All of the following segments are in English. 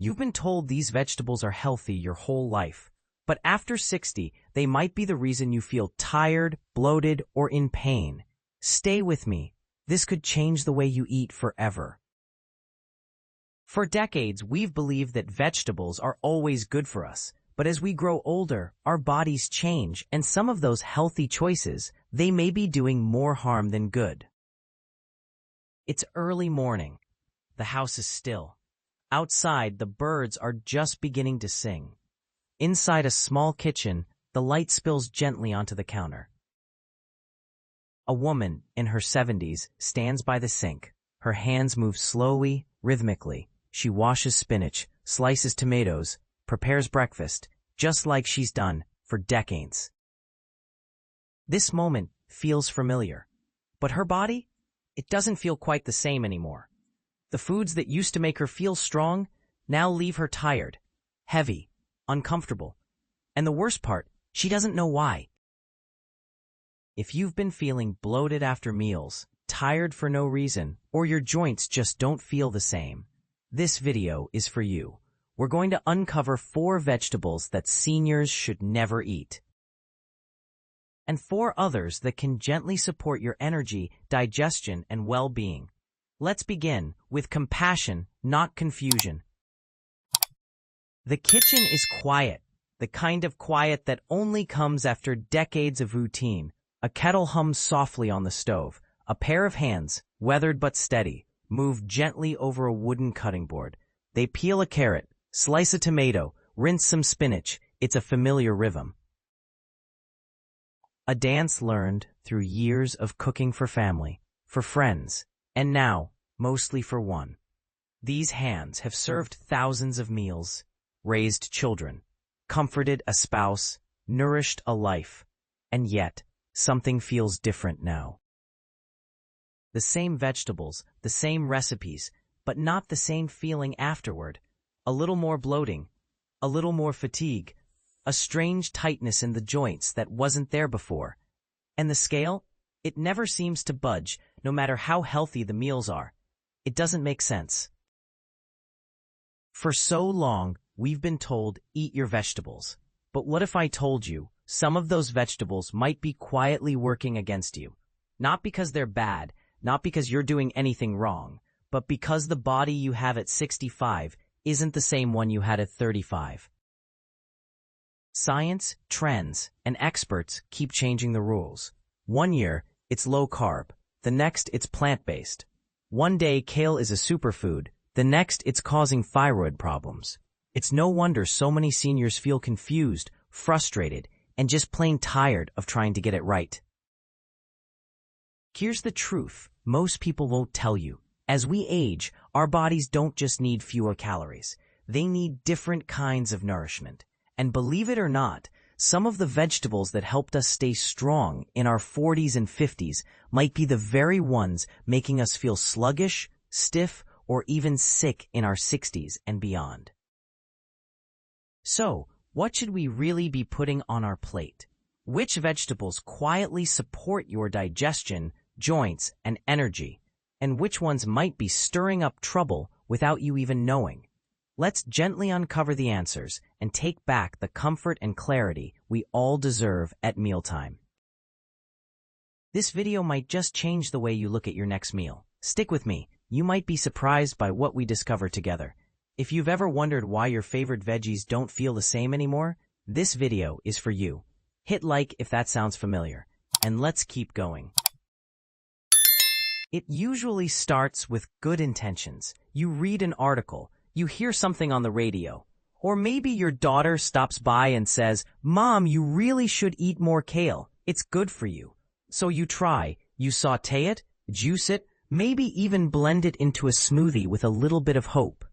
You've been told these vegetables are healthy your whole life, but after 60, they might be the reason you feel tired, bloated, or in pain. Stay with me. This could change the way you eat forever. For decades, we've believed that vegetables are always good for us, but as we grow older, our bodies change, and some of those healthy choices, they may be doing more harm than good. It's early morning. The house is still. Outside, the birds are just beginning to sing. Inside a small kitchen, the light spills gently onto the counter. A woman in her 70s stands by the sink. Her hands move slowly, rhythmically. She washes spinach, slices tomatoes, prepares breakfast, just like she's done for decades. This moment feels familiar, but her body, it doesn't feel quite the same anymore. The foods that used to make her feel strong now leave her tired, heavy, uncomfortable. And the worst part, she doesn't know why. If you've been feeling bloated after meals, tired for no reason, or your joints just don't feel the same, this video is for you. We're going to uncover 4 vegetables that seniors should never eat, and 4 others that can gently support your energy, digestion, and well-being. Let's begin with compassion, not confusion. The kitchen is quiet, the kind of quiet that only comes after decades of routine. A kettle hums softly on the stove. A pair of hands, weathered but steady, move gently over a wooden cutting board. They peel a carrot, slice a tomato, rinse some spinach. It's a familiar rhythm. A dance learned through years of cooking for family, for friends, and now, mostly for one. These hands have served thousands of meals, raised children, comforted a spouse, nourished a life, and yet, something feels different now. The same vegetables, the same recipes, but not the same feeling afterward. A little more bloating, a little more fatigue, a strange tightness in the joints that wasn't there before. And the scale? It never seems to budge, no matter how healthy the meals are. It doesn't make sense. For so long, we've been told, eat your vegetables. But what if I told you, some of those vegetables might be quietly working against you? Not because they're bad, not because you're doing anything wrong, but because the body you have at 65 isn't the same one you had at 35. Science, trends, and experts keep changing the rules. One year, it's low carb. The next, it's plant-based. One day, kale is a superfood. The next, it's causing thyroid problems. It's no wonder so many seniors feel confused, frustrated, and just plain tired of trying to get it right. Here's the truth most people won't tell you. As we age, our bodies don't just need fewer calories. They need different kinds of nourishment. And believe it or not, some of the vegetables that helped us stay strong in our 40s and 50s might be the very ones making us feel sluggish, stiff, or even sick in our 60s and beyond. So, what should we really be putting on our plate? Which vegetables quietly support your digestion, joints, and energy? And which ones might be stirring up trouble without you even knowing? Let's gently uncover the answers and take back the comfort and clarity we all deserve at mealtime. This video might just change the way you look at your next meal. Stick with me. You might be surprised by what we discover together. If you've ever wondered why your favorite veggies don't feel the same anymore, this video is for you. Hit like if that sounds familiar, and let's keep going. It usually starts with good intentions. You read an article, you hear something on the radio, or maybe your daughter stops by and says, "Mom, you really should eat more kale. It's good for you." So you try, you saute it, juice it, maybe even blend it into a smoothie with a little bit of hope.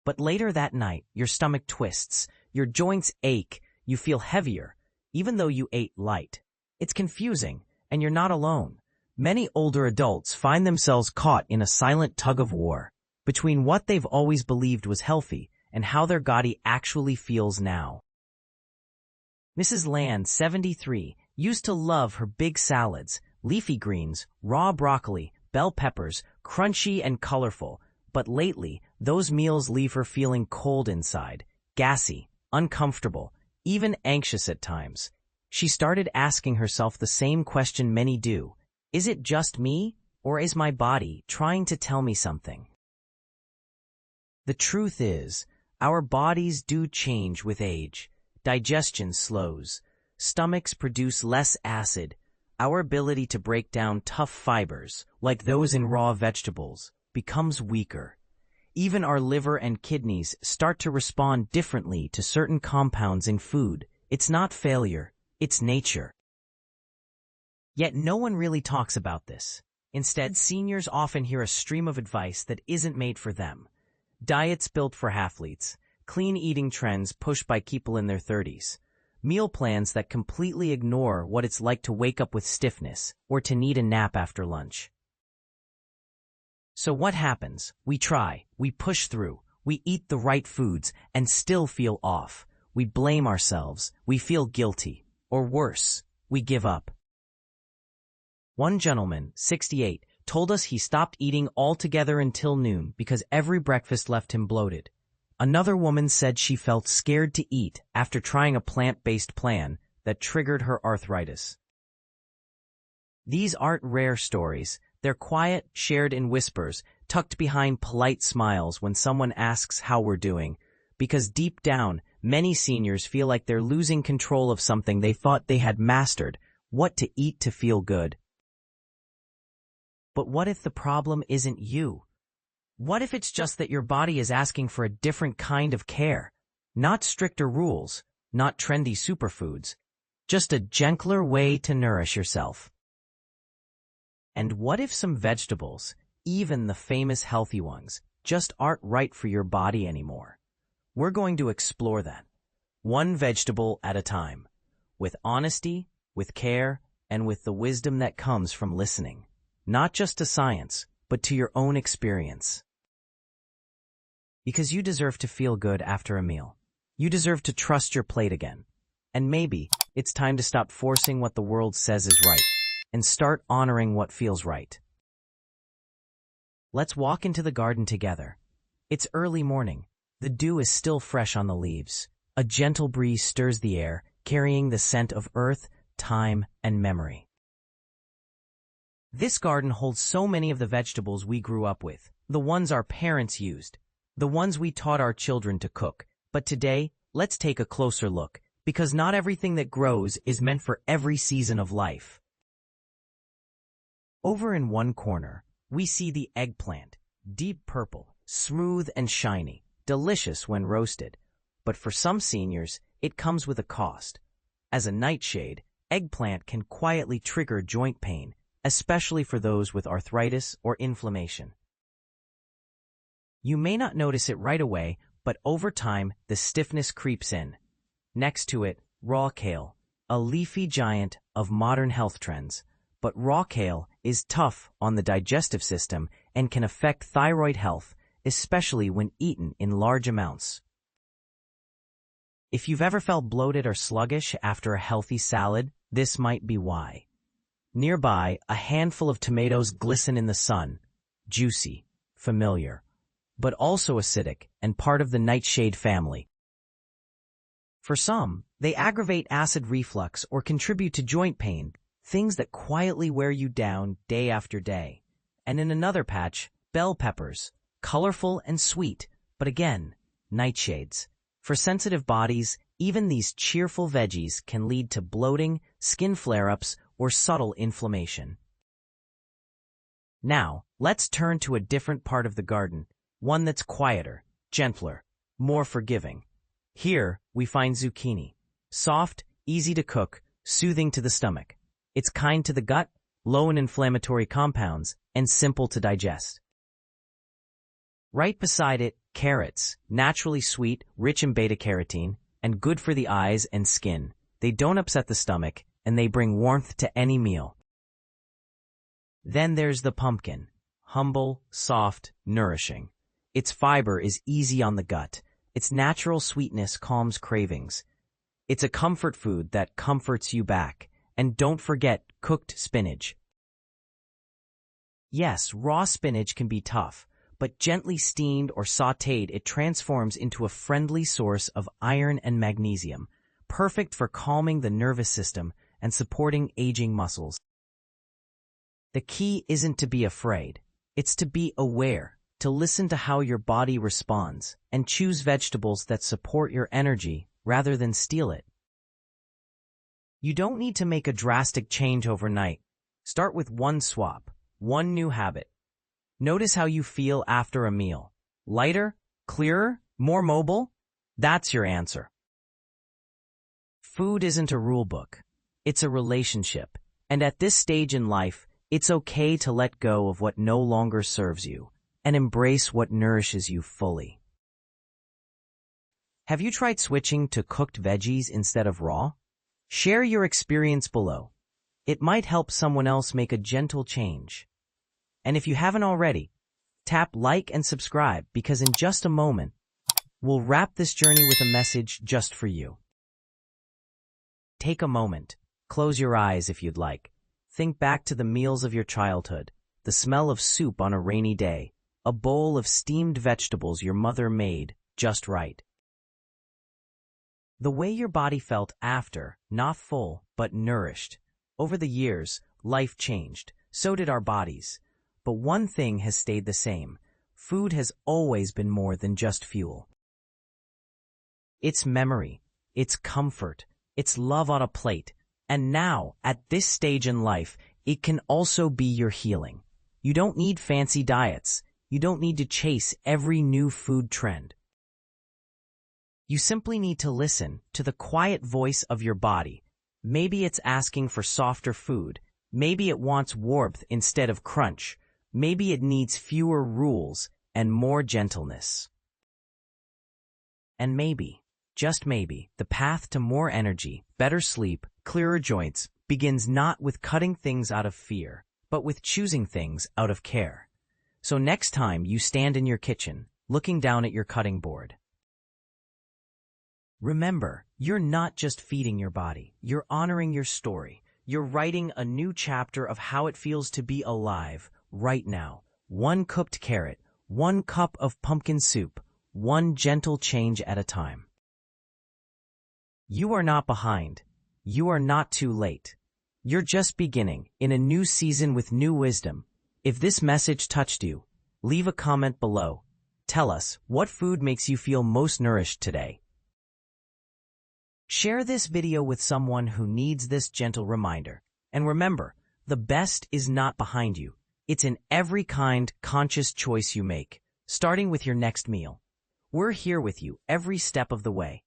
But later that night, your stomach twists, your joints ache, you feel heavier, even though you ate light. It's confusing, and you're not alone. Many older adults find themselves caught in a silent tug-of-war between what they've always believed was healthy and how their body actually feels now. Mrs. Land, 73, used to love her big salads, leafy greens, raw broccoli, bell peppers, crunchy and colorful. But lately, those meals leave her feeling cold inside, gassy, uncomfortable, even anxious at times. She started asking herself the same question many do. Is it just me, or is my body trying to tell me something? The truth is, our bodies do change with age. Digestion slows. Stomachs produce less acid. Our ability to break down tough fibers, like those in raw vegetables, becomes weaker. Even our liver and kidneys start to respond differently to certain compounds in food. It's not failure, it's nature. Yet no one really talks about this. Instead, seniors often hear a stream of advice that isn't made for them. Diets built for athletes, clean eating trends pushed by people in their 30s, meal plans that completely ignore what it's like to wake up with stiffness or to need a nap after lunch. So what happens? We try, we push through, we eat the right foods and still feel off. We blame ourselves, we feel guilty, or worse, we give up. One gentleman, 68, told us he stopped eating altogether until noon because every breakfast left him bloated. Another woman said she felt scared to eat after trying a plant-based plan that triggered her arthritis. These aren't rare stories. They're quiet, shared in whispers, tucked behind polite smiles when someone asks how we're doing, because deep down, many seniors feel like they're losing control of something they thought they had mastered, what to eat to feel good. But what if the problem isn't you? What if it's just that your body is asking for a different kind of care? Not stricter rules, not trendy superfoods, just a gentler way to nourish yourself. And what if some vegetables, even the famous healthy ones, just aren't right for your body anymore? We're going to explore that, one vegetable at a time, with honesty, with care, and with the wisdom that comes from listening. Not just to science, but to your own experience. Because you deserve to feel good after a meal. You deserve to trust your plate again. And maybe it's time to stop forcing what the world says is right and start honoring what feels right. Let's walk into the garden together. It's early morning. The dew is still fresh on the leaves. A gentle breeze stirs the air, carrying the scent of earth, time, and memory. This garden holds so many of the vegetables we grew up with, the ones our parents used, the ones we taught our children to cook. But today, let's take a closer look, because not everything that grows is meant for every season of life. Over in one corner, we see the eggplant, deep purple, smooth and shiny, delicious when roasted. But for some seniors, it comes with a cost. As a nightshade, eggplant can quietly trigger joint pain, especially for those with arthritis or inflammation. You may not notice it right away, but over time, the stiffness creeps in. Next to it, raw kale, a leafy giant of modern health trends. But raw kale is tough on the digestive system and can affect thyroid health, especially when eaten in large amounts. If you've ever felt bloated or sluggish after a healthy salad, this might be why. Nearby, a handful of tomatoes glisten in the sun, juicy, familiar, but also acidic and part of the nightshade family. For some, they aggravate acid reflux or contribute to joint pain, things that quietly wear you down day after day. And in another patch, bell peppers, colorful and sweet, but again, nightshades. For sensitive bodies, even these cheerful veggies can lead to bloating, skin flare-ups, or subtle inflammation. Now, let's turn to a different part of the garden, one that's quieter, gentler, more forgiving. Here, we find zucchini. Soft, easy to cook, soothing to the stomach. It's kind to the gut, low in inflammatory compounds, and simple to digest. Right beside it, carrots, naturally sweet, rich in beta-carotene, and good for the eyes and skin. They don't upset the stomach, and they bring warmth to any meal. Then there's the pumpkin. Humble, soft, nourishing. Its fiber is easy on the gut. Its natural sweetness calms cravings. It's a comfort food that comforts you back. And don't forget cooked spinach. Yes, raw spinach can be tough, but gently steamed or sautéed, it transforms into a friendly source of iron and magnesium, perfect for calming the nervous system and supporting aging muscles. The key isn't to be afraid. It's to be aware, to listen to how your body responds, and choose vegetables that support your energy rather than steal it. You don't need to make a drastic change overnight. Start with one swap, one new habit. Notice how you feel after a meal. Lighter, clearer, more mobile? That's your answer. Food isn't a rule book. It's a relationship. And at this stage in life, it's okay to let go of what no longer serves you and embrace what nourishes you fully. Have you tried switching to cooked veggies instead of raw? Share your experience below. It might help someone else make a gentle change. And if you haven't already, tap like and subscribe, because in just a moment, we'll wrap this journey with a message just for you. Take a moment. Close your eyes if you'd like. Think back to the meals of your childhood, the smell of soup on a rainy day, a bowl of steamed vegetables your mother made just right. The way your body felt after, not full, but nourished. Over the years, life changed. So did our bodies. But one thing has stayed the same. Food has always been more than just fuel. It's memory, it's comfort, it's love on a plate. And now, at this stage in life, it can also be your healing. You don't need fancy diets. You don't need to chase every new food trend. You simply need to listen to the quiet voice of your body. Maybe it's asking for softer food. Maybe it wants warmth instead of crunch. Maybe it needs fewer rules and more gentleness. And maybe, just maybe, the path to more energy, better sleep, clearer joints begins not with cutting things out of fear, but with choosing things out of care. So next time you stand in your kitchen, looking down at your cutting board, remember, you're not just feeding your body, you're honoring your story. You're writing a new chapter of how it feels to be alive right now. One cooked carrot, one cup of pumpkin soup, one gentle change at a time. You are not behind. You are not too late. You're just beginning in a new season with new wisdom. If this message touched you, leave a comment below. Tell us, what food makes you feel most nourished today? Share this video with someone who needs this gentle reminder. And remember, the best is not behind you. It's in every kind, conscious choice you make, starting with your next meal. We're here with you every step of the way.